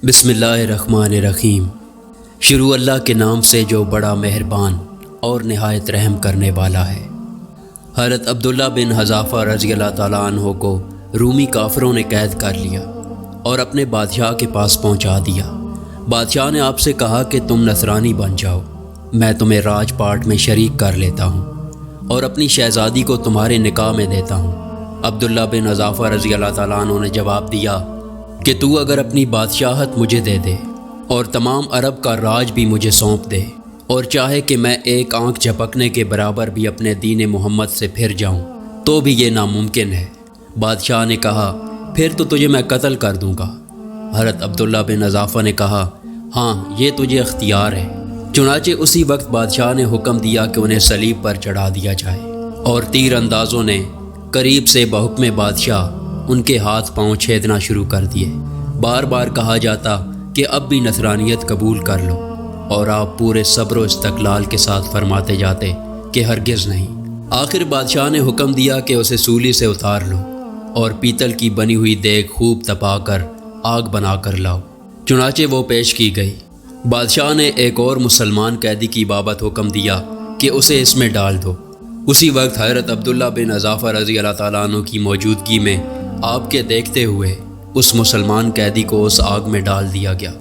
بسم اللہ الرحمن الرحیم۔ شروع اللہ کے نام سے جو بڑا مہربان اور نہایت رحم کرنے والا ہے۔ حضرت عبداللہ بن حذافہ رضی اللہ تعالیٰ عنہ کو رومی کافروں نے قید کر لیا اور اپنے بادشاہ کے پاس پہنچا دیا۔ بادشاہ نے آپ سے کہا کہ تم نصرانی بن جاؤ، میں تمہیں راج پاٹ میں شریک کر لیتا ہوں اور اپنی شہزادی کو تمہارے نکاح میں دیتا ہوں۔ عبداللہ بن حذافہ رضی اللہ تعالیٰ عنہ نے جواب دیا کہ تو اگر اپنی بادشاہت مجھے دے دے اور تمام عرب کا راج بھی مجھے سونپ دے اور چاہے کہ میں ایک آنکھ جھپکنے کے برابر بھی اپنے دین محمد سے پھر جاؤں تو بھی یہ ناممکن ہے۔ بادشاہ نے کہا پھر تو تجھے میں قتل کر دوں گا۔ حضرت عبداللہ بن حذافہ نے کہا ہاں یہ تجھے اختیار ہے۔ چنانچہ اسی وقت بادشاہ نے حکم دیا کہ انہیں صلیب پر چڑھا دیا جائے اور تیر اندازوں نے قریب سے بحکم بادشاہ ان کے ہاتھ پاؤں چھیدنا شروع کر دیے۔ بار بار کہا جاتا کہ اب بھی نصرانیت قبول کر لو اور آپ پورے صبر و استقلال کے ساتھ فرماتے جاتے کہ ہرگز نہیں۔ آخر بادشاہ نے حکم دیا کہ اسے سولی سے اتار لو اور پیتل کی بنی ہوئی دیگ خوب تپا کر آگ بنا کر لاؤ۔ چنانچہ وہ پیش کی گئی۔ بادشاہ نے ایک اور مسلمان قیدی کی بابت حکم دیا کہ اسے اس میں ڈال دو۔ اسی وقت حضرت عبداللہ بن حذافہ رضی اللہ تعالیٰ عنہ کی موجودگی میں آپ کے دیکھتے ہوئے اس مسلمان قیدی کو اس آگ میں ڈال دیا گیا۔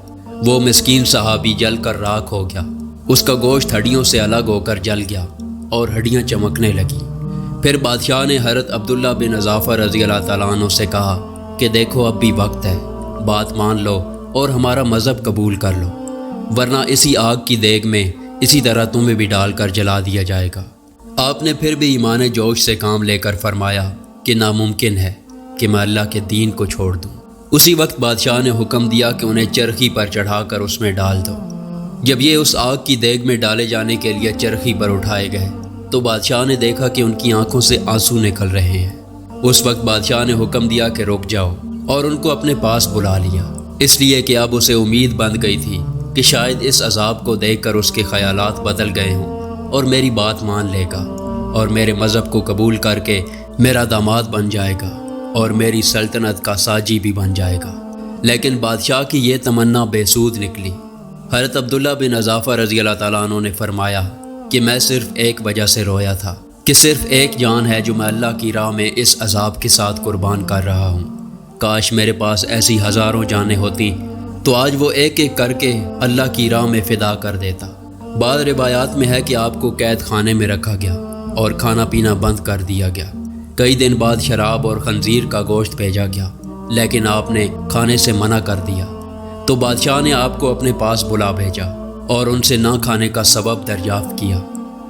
وہ مسکین صحابی جل کر راکھ ہو گیا، اس کا گوشت ہڈیوں سے الگ ہو کر جل گیا اور ہڈیاں چمکنے لگیں۔ پھر بادشاہ نے حضرت عبداللہ بن حذافہ رضی اللہ تعالیٰ عنہ سے کہا کہ دیکھو اب بھی وقت ہے، بات مان لو اور ہمارا مذہب قبول کر لو، ورنہ اسی آگ کی دیگ میں اسی طرح تمہیں بھی ڈال کر جلا دیا جائے گا۔ آپ نے پھر بھی ایمان جوش سے کام لے کر فرمایا کہ ناممکن ہے کہ میں اللہ کے دین کو چھوڑ دوں۔ اسی وقت بادشاہ نے حکم دیا کہ انہیں چرخی پر چڑھا کر اس میں ڈال دو۔ جب یہ اس آگ کی دیگ میں ڈالے جانے کے لیے چرخی پر اٹھائے گئے تو بادشاہ نے دیکھا کہ ان کی آنکھوں سے آنسو نکل رہے ہیں۔ اس وقت بادشاہ نے حکم دیا کہ رک جاؤ اور ان کو اپنے پاس بلا لیا، اس لیے کہ اب اسے امید بندھ گئی تھی کہ شاید اس عذاب کو دیکھ کر اس کے خیالات بدل گئے ہوں اور میری بات مان لے گا اور میرے مذہب کو قبول کر کے میرا داماد بن جائے گا اور میری سلطنت کا ساجی بھی بن جائے گا۔ لیکن بادشاہ کی یہ تمنا بے سود نکلی۔ حضرت عبداللہ بن حذافہ رضی اللہ تعالیٰ عنہ نے فرمایا کہ میں صرف ایک وجہ سے رویا تھا کہ صرف ایک جان ہے جو میں اللہ کی راہ میں اس عذاب کے ساتھ قربان کر رہا ہوں۔ کاش میرے پاس ایسی ہزاروں جانیں ہوتی تو آج وہ ایک ایک کر کے اللہ کی راہ میں فدا کر دیتا۔ بعض روایات میں ہے کہ آپ کو قید خانے میں رکھا گیا اور کھانا پینا بند کر دیا گیا۔ کئی دن بعد شراب اور خنزیر کا گوشت بھیجا گیا، لیکن آپ نے کھانے سے منع کر دیا تو بادشاہ نے آپ کو اپنے پاس بلا بھیجا اور ان سے نہ کھانے کا سبب دریافت کیا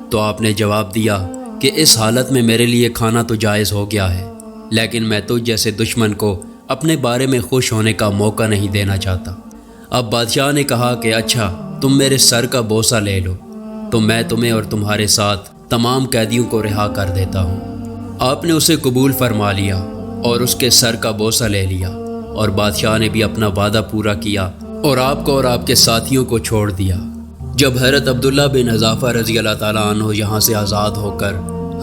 تو آپ نے جواب دیا کہ اس حالت میں میرے لیے کھانا تو جائز ہو گیا ہے، لیکن میں تجھ جیسے دشمن کو اپنے بارے میں خوش ہونے کا موقع نہیں دینا چاہتا۔ اب بادشاہ نے کہا کہ اچھا تم میرے سر کا بوسہ لے لو تو میں تمہیں اور تمہارے ساتھ تمام قیدیوں کو رہا کر دیتا ہوں۔ آپ نے اسے قبول فرما لیا اور اس کے سر کا بوسہ لے لیا اور بادشاہ نے بھی اپنا وعدہ پورا کیا اور آپ کو اور آپ کے ساتھیوں کو چھوڑ دیا۔ جب حضرت عبداللہ بن حذافہ رضی اللہ تعالیٰ عنہ یہاں سے آزاد ہو کر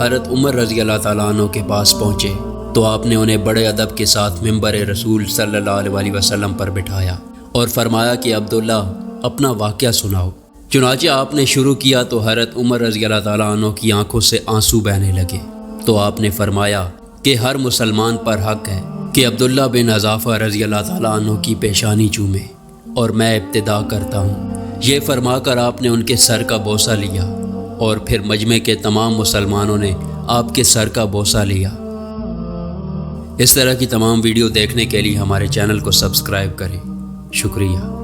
حضرت عمر رضی اللہ تعالیٰ عنہ کے پاس پہنچے تو آپ نے انہیں بڑے ادب کے ساتھ ممبر رسول صلی اللہ علیہ وسلم پر بٹھایا اور فرمایا کہ عبداللہ اپنا واقعہ سناؤ۔ چنانچہ آپ نے شروع کیا تو حضرت عمر رضی اللہ تعالیٰ عنہ کی آنکھوں سے آنسو بہنے لگے تو آپ نے فرمایا کہ ہر مسلمان پر حق ہے کہ عبداللہ بن حذافہ رضی اللہ تعالیٰ عنہ کی پیشانی چومے اور میں ابتدا کرتا ہوں۔ یہ فرما کر آپ نے ان کے سر کا بوسہ لیا اور پھر مجمع کے تمام مسلمانوں نے آپ کے سر کا بوسہ لیا۔ اس طرح کی تمام ویڈیو دیکھنے کے لیے ہمارے چینل کو سبسکرائب کریں۔ شکریہ۔